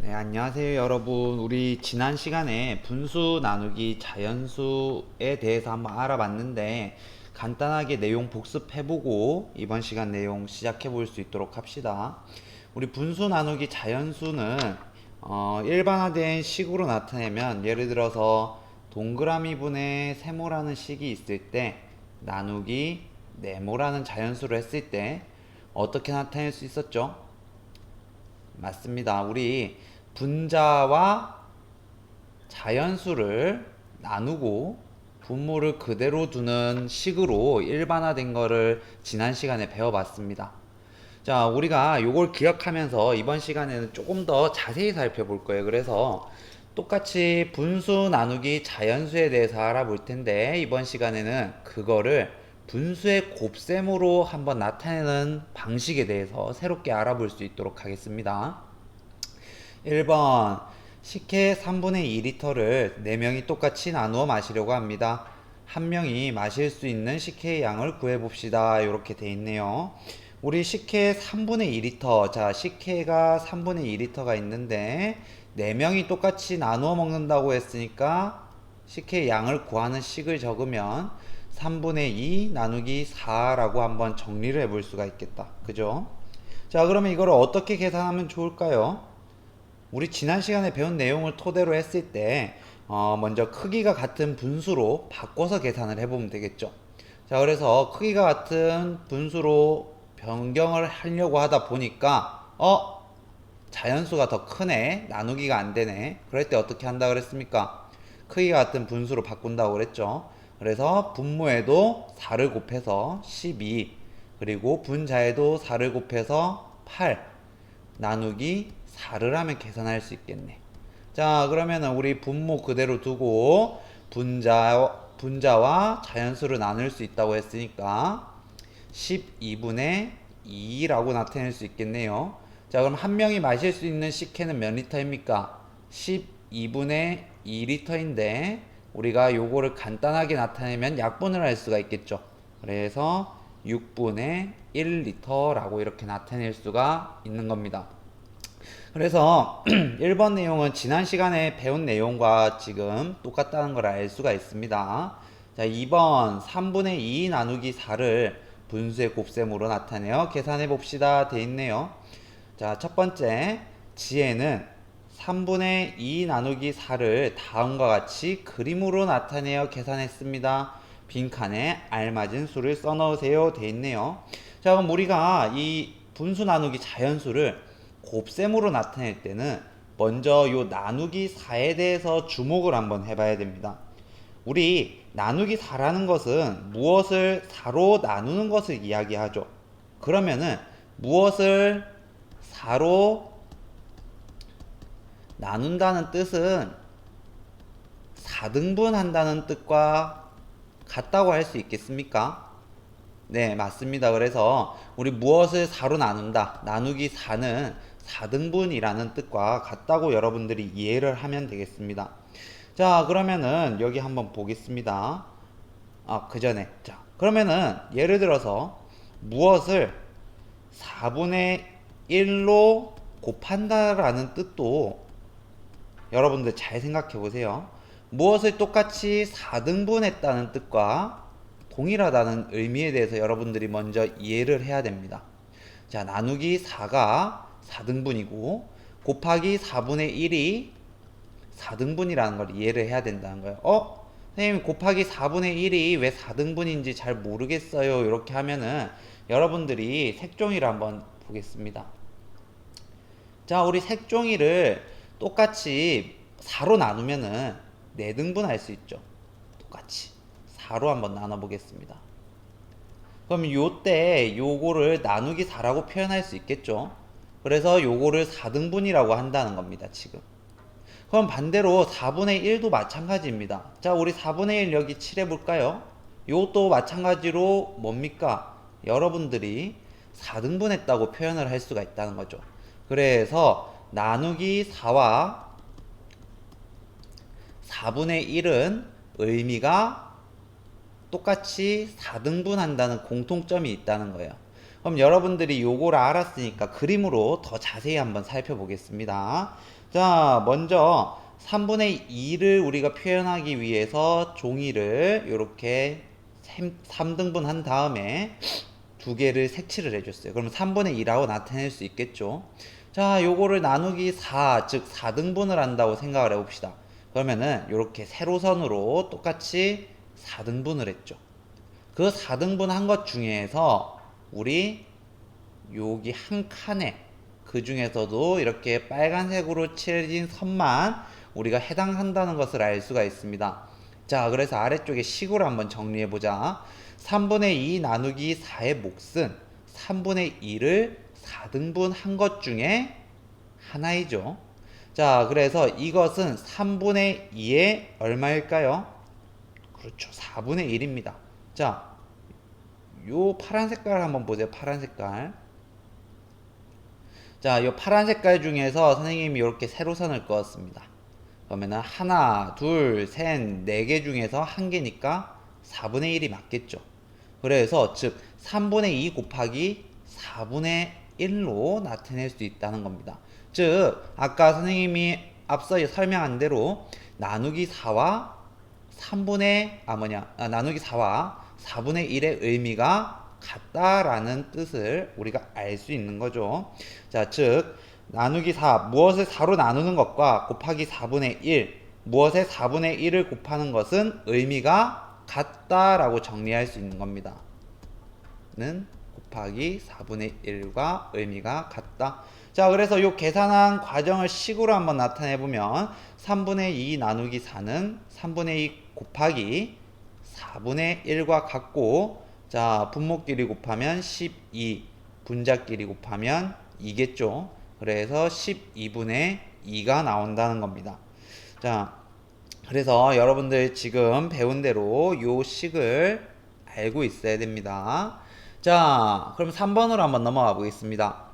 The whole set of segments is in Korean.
네, 안녕하세요, 여러분. 우리 지난 시간에 분수 나누기 자연수에 대해서 한번 알아봤는데, 간단하게 내용 복습해보고, 이번 시간 내용 시작해볼 수 있도록 합시다. 우리 분수 나누기 자연수는, 일반화된 식으로 나타내면, 예를 들어서, 동그라미 분의 세모라는 식이 있을 때, 나누기 네모라는 자연수를 했을 때, 어떻게 나타낼 수 있었죠? 맞습니다. 우리 분자와 자연수를 나누고 분모를 그대로 두는 식으로 일반화된 거를 지난 시간에 배워봤습니다. 자, 우리가 요걸 기억하면서 이번 시간에는 조금 더 자세히 살펴볼 거예요. 그래서 똑같이 분수 나누기 자연수에 대해서 알아볼 텐데, 이번 시간에는 그거를 분수의 곱셈으로 한번 나타내는 방식에 대해서 새롭게 알아볼 수 있도록 하겠습니다. 1번 식혜 3분의 2리터를 4명이 똑같이 나누어 마시려고 합니다. 한 명이 마실 수 있는 식혜의 양을 구해봅시다. 이렇게 돼 있네요. 우리 식혜 3분의 2리터, 자, 식혜가 3분의 2리터가 있는데 4명이 똑같이 나누어 먹는다고 했으니까 식혜의 양을 구하는 식을 적으면 3분의 2 나누기 4라고 한번 정리를 해볼 수가 있겠다. 그죠? 자, 그러면 이걸 어떻게 계산하면 좋을까요? 우리 지난 시간에 배운 내용을 토대로 했을 때 먼저 크기가 같은 분수로 바꿔서 계산을 해보면 되겠죠. 자, 그래서 크기가 같은 분수로 변경을 하려고 하다 보니까 자연수가 더 크네, 나누기가 안 되네. 그럴 때 어떻게 한다 그랬습니까? 크기가 같은 분수로 바꾼다고 그랬죠. 그래서 분모에도 4를 곱해서 12, 그리고 분자에도 4를 곱해서 8 나누기 4를 하면 계산할 수 있겠네. 자, 그러면은 우리 분모 그대로 두고 분자와 자연수를 나눌 수 있다고 했으니까 12분의 2라고 나타낼 수 있겠네요. 자, 그럼 한 명이 마실 수 있는 식혜는 몇 리터입니까? 12분의 2리터인데 우리가 요거를 간단하게 나타내면 약분을 할 수가 있겠죠. 그래서 6분의 1리터라고 이렇게 나타낼 수가 있는 겁니다. 그래서 1번 내용은 지난 시간에 배운 내용과 지금 똑같다는 걸 알 수가 있습니다. 자, 2번 3분의 2 나누기 4를 분수의 곱셈으로 나타내어 계산해 봅시다. 돼 있네요. 자, 첫 번째 지혜는 3분의 2 나누기 4를 다음과 같이 그림으로 나타내어 계산했습니다. 빈칸에 알맞은 수를 써넣으세요. 돼 있네요. 자, 그럼 우리가 이 분수 나누기 자연수를 곱셈으로 나타낼 때는 먼저 요 나누기 4에 대해서 주목을 한번 해봐야 됩니다. 우리 나누기 4라는 것은 무엇을 4로 나누는 것을 이야기하죠. 그러면은 무엇을 4로 나눈다는 뜻은 4등분 한다는 뜻과 같다고 할 수 있겠습니까? 네, 맞습니다. 그래서 우리 무엇을 4로 나눈다. 나누기 4는 4등분이라는 뜻과 같다고 여러분들이 이해를 하면 되겠습니다. 자, 그러면은 여기 한번 보겠습니다. 그 전에. 자, 그러면은 예를 들어서 무엇을 4분의 1로 곱한다라는 뜻도 여러분들 잘 생각해 보세요. 무엇을 똑같이 4등분 했다는 뜻과 동일하다는 의미에 대해서 여러분들이 먼저 이해를 해야 됩니다. 자, 나누기 4가 4등분이고 곱하기 4분의 1이 4등분이라는 걸 이해를 해야 된다는 거예요. 선생님 곱하기 4분의 1이 왜 4등분인지 잘 모르겠어요. 이렇게 하면은 여러분들이 색종이를 한번 보겠습니다. 자, 우리 색종이를 똑같이 4로 나누면은 4등분 할 수 있죠. 똑같이 4로 한번 나눠 보겠습니다. 그럼 요때 요거를 나누기 4라고 표현할 수 있겠죠. 그래서 요거를 4등분이라고 한다는 겁니다, 지금. 그럼 반대로 4분의 1도 마찬가지입니다. 자, 우리 4분의 1 여기 칠해볼까요? 요것도 마찬가지로 뭡니까? 여러분들이 4등분 했다고 표현을 할 수가 있다는 거죠. 그래서 나누기 4와 4분의 1은 의미가 똑같이 4등분 한다는 공통점이 있다는 거예요. 그럼 여러분들이 요거를 알았으니까 그림으로 더 자세히 한번 살펴보겠습니다. 자, 먼저 3분의 2를 우리가 표현하기 위해서 종이를 이렇게 3등분 한 다음에 두 개를 색칠을 해줬어요. 그러면 3분의 2라고 나타낼 수 있겠죠. 자, 요거를 나누기 4, 즉 4등분을 한다고 생각을 해봅시다. 그러면은 이렇게 세로선으로 똑같이 4등분을 했죠. 그 4등분 한 것 중에서 우리 여기 한 칸에 그 중에서도 이렇게 빨간색으로 칠해진 선만 우리가 해당한다는 것을 알 수가 있습니다. 자, 그래서 아래쪽에 식으로 한번 정리해 보자. 3분의 2 나누기 4의 몫은 3분의 2를 4등분 한 것 중에 하나이죠. 자, 그래서 이것은 3분의 2의 얼마일까요? 그렇죠. 4분의 1입니다. 자, 요 파란 색깔 한번 보세요. 파란 색깔. 자, 요 파란 색깔 중에서 선생님이 이렇게 세로선을 그었습니다. 그러면은 하나, 둘, 셋, 네 개 중에서 한 개니까 4분의 1이 맞겠죠. 그래서 즉 3분의 2 곱하기 4분의 1로 나타낼 수 있다는 겁니다. 즉 아까 선생님이 앞서 설명한 대로 나누기 4와 나누기 4와 4분의 1의 의미가 같다라는 뜻을 우리가 알 수 있는 거죠. 자, 즉 나누기 4, 무엇을 4로 나누는 것과 곱하기 4분의 1, 무엇의 4분의 1을 곱하는 것은 의미가 같다라고 정리할 수 있는 겁니다. 는 곱하기 4분의 1과 의미가 같다. 자, 그래서 이 계산한 과정을 식으로 한번 나타내 보면 3분의 2 나누기 4는 3분의 2 곱하기 4분의 1과 같고, 자, 분모끼리 곱하면 12, 분자끼리 곱하면 2겠죠. 그래서 12분의 2가 나온다는 겁니다. 자, 그래서 여러분들 지금 배운 대로 요 식을 알고 있어야 됩니다. 자, 그럼 3번으로 한번 넘어가 보겠습니다.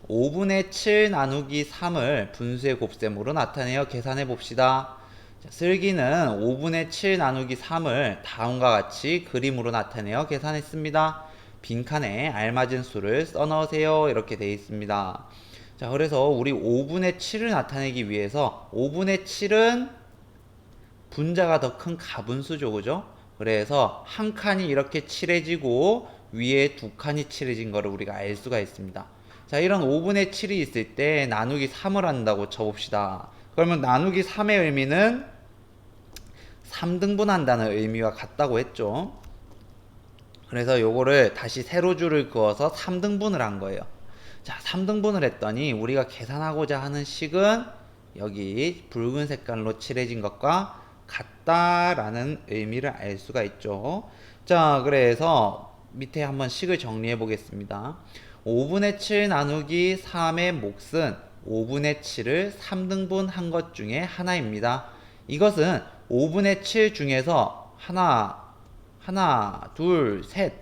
5분의 7 나누기 3을 분수의 곱셈으로 나타내어 계산해 봅시다. 자, 슬기는 5분의 7 나누기 3을 다음과 같이 그림으로 나타내어 계산했습니다. 빈칸에 알맞은 수를 써넣으세요. 이렇게 되어 있습니다. 자, 그래서 우리 5분의 7을 나타내기 위해서 5분의 7은 분자가 더 큰 가분수죠, 그죠? 그래서 한 칸이 이렇게 칠해지고 위에 두 칸이 칠해진 거를 우리가 알 수가 있습니다. 자, 이런 5분의 7이 있을 때 나누기 3을 한다고 쳐봅시다. 그러면 나누기 3의 의미는 3등분 한다는 의미와 같다고 했죠. 그래서 요거를 다시 세로줄을 그어서 3등분을 한 거예요. 자, 3등분을 했더니 우리가 계산하고자 하는 식은 여기 붉은 색깔로 칠해진 것과 같다라는 의미를 알 수가 있죠. 자, 그래서 밑에 한번 식을 정리해 보겠습니다. 5분의 7 나누기 3의 몫은 5분의 7을 3등분 한 것 중에 하나입니다. 이것은 5분의 7 중에서 하나, 둘, 셋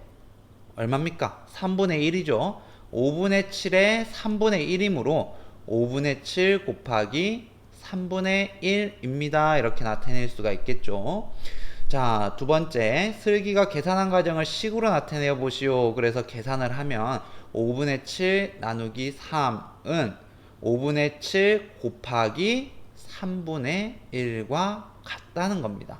얼마입니까? 3분의 1이죠. 5분의 7의 3분의 1이므로 5분의 7 곱하기 3분의 1입니다. 이렇게 나타낼 수가 있겠죠. 자, 두 번째, 슬기가 계산한 과정을 식으로 나타내어 보시오. 그래서 계산을 하면 5분의 7 나누기 3은 5분의 7 곱하기 3분의 1과 같다는 겁니다.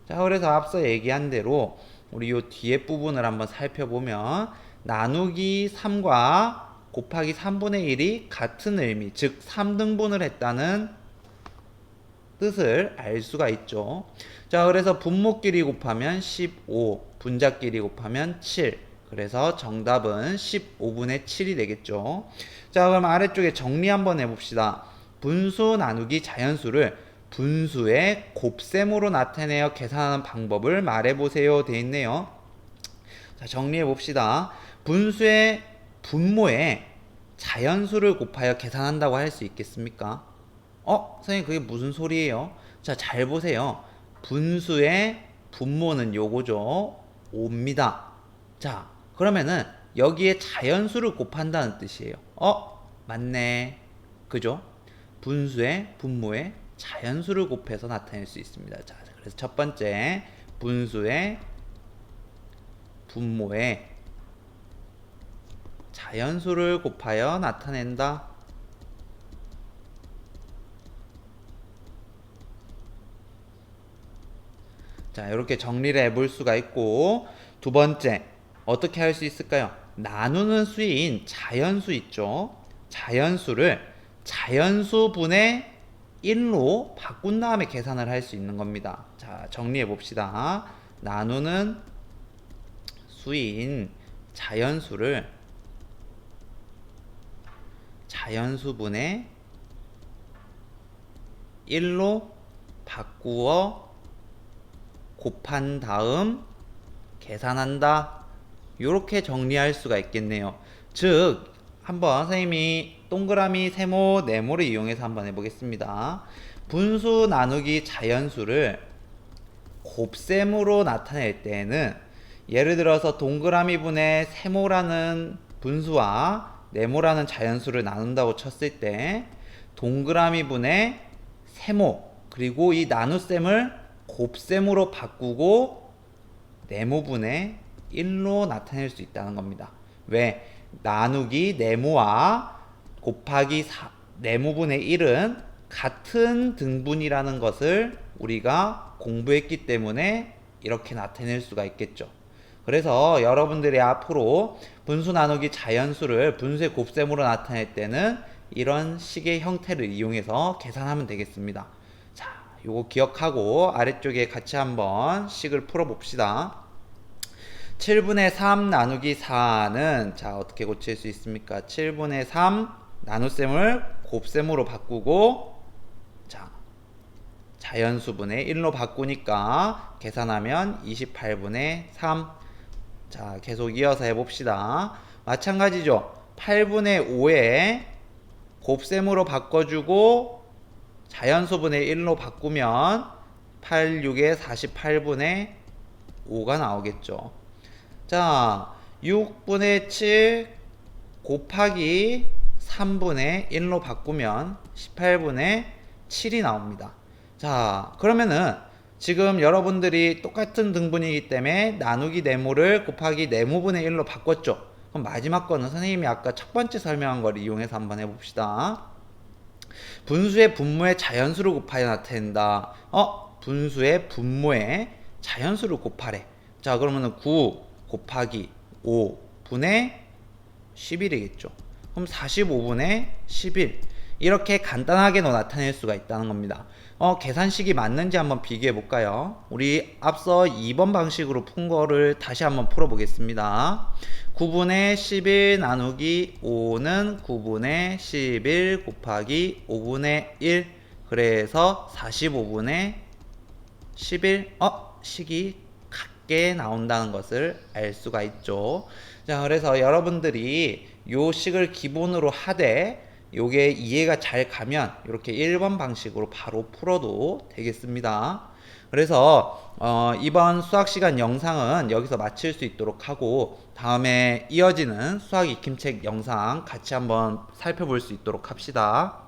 자, 그래서 앞서 얘기한 대로 우리 요 뒤에 부분을 한번 살펴보면 나누기 3과 곱하기 3분의 1이 같은 의미, 즉 3등분을 했다는 뜻을 알 수가 있죠. 자, 그래서 분모끼리 곱하면 15, 분자끼리 곱하면 7. 그래서 정답은 15분의 7이 되겠죠. 자, 그럼 아래쪽에 정리 한번 해봅시다. 분수 나누기 자연수를 분수의 곱셈으로 나타내어 계산하는 방법을 말해보세요. 되어 있네요. 자, 정리해봅시다. 분수의 분모에 자연수를 곱하여 계산한다고 할 수 있겠습니까? 선생님 그게 무슨 소리예요? 자, 잘 보세요. 분수의 분모는 요거죠. 5입니다. 자, 그러면은 여기에 자연수를 곱한다는 뜻이에요. 맞네. 그죠? 분수의 분모에 자연수를 곱해서 나타낼 수 있습니다. 자, 그래서 첫 번째 분수의 분모에 자연수를 곱하여 나타낸다. 자, 이렇게 정리를 해볼 수가 있고, 두 번째, 어떻게 할 수 있을까요? 나누는 수인 자연수 있죠? 자연수를 자연수분의 1로 바꾼 다음에 계산을 할 수 있는 겁니다. 자, 정리해 봅시다. 나누는 수인 자연수를 자연수분의 1로 바꾸어 곱한 다음 계산한다. 이렇게 정리할 수가 있겠네요. 즉, 한번 선생님이 동그라미, 세모, 네모를 이용해서 한번 해보겠습니다. 분수 나누기 자연수를 곱셈으로 나타낼 때에는 예를 들어서 동그라미 분의 세모라는 분수와 네모라는 자연수를 나눈다고 쳤을 때 동그라미 분의 세모 그리고 이 나눗셈을 곱셈으로 바꾸고 네모분의 1로 나타낼 수 있다는 겁니다. 왜? 나누기 네모와 곱하기 네모분의 1은 같은 등분이라는 것을 우리가 공부했기 때문에 이렇게 나타낼 수가 있겠죠. 그래서 여러분들이 앞으로 분수 나누기 자연수를 분수의 곱셈으로 나타낼 때는 이런 식의 형태를 이용해서 계산하면 되겠습니다. 자, 요거 기억하고 아래쪽에 같이 한번 식을 풀어 봅시다. 7분의 3 나누기 4는 자 어떻게 고칠 수 있습니까? 7분의 3 나눗셈을 곱셈으로 바꾸고 자 자연수분의 1로 바꾸니까 계산하면 28분의 3. 자 계속 이어서 해봅시다. 마찬가지죠. 8분의 5에 곱셈으로 바꿔주고 자연수분의 1로 바꾸면 8, 6에 48분의 5가 나오겠죠. 자, 6분의 7 곱하기 3분의 1로 바꾸면 18분의 7이 나옵니다. 자, 그러면은 지금 여러분들이 똑같은 등분이기 때문에 나누기 네모를 곱하기 네모분의 1로 바꿨죠. 그럼 마지막 거는 선생님이 아까 첫 번째 설명한 걸 이용해서 한번 해봅시다. 분수의 분모의 자연수를 곱하여 나타낸다. 분수의 분모의 자연수를 곱하래. 자, 그러면은 9 곱하기 5분의 11이겠죠. 그럼 45분의 11. 이렇게 간단하게 나타낼 수가 있다는 겁니다. 계산식이 맞는지 한번 비교해 볼까요? 우리 앞서 2번 방식으로 푼 거를 다시 한번 풀어 보겠습니다. 9분의 11 나누기 5는 9분의 11 곱하기 5분의 1. 그래서 45분의 11. 식이 같게 나온다는 것을 알 수가 있죠. 자, 그래서 여러분들이 요 식을 기본으로 하되 요게 이해가 잘 가면 이렇게 1번 방식으로 바로 풀어도 되겠습니다. 그래서 이번 수학 시간 영상은 여기서 마칠 수 있도록 하고 다음에 이어지는 수학 익힘책 영상 같이 한번 살펴볼 수 있도록 합시다.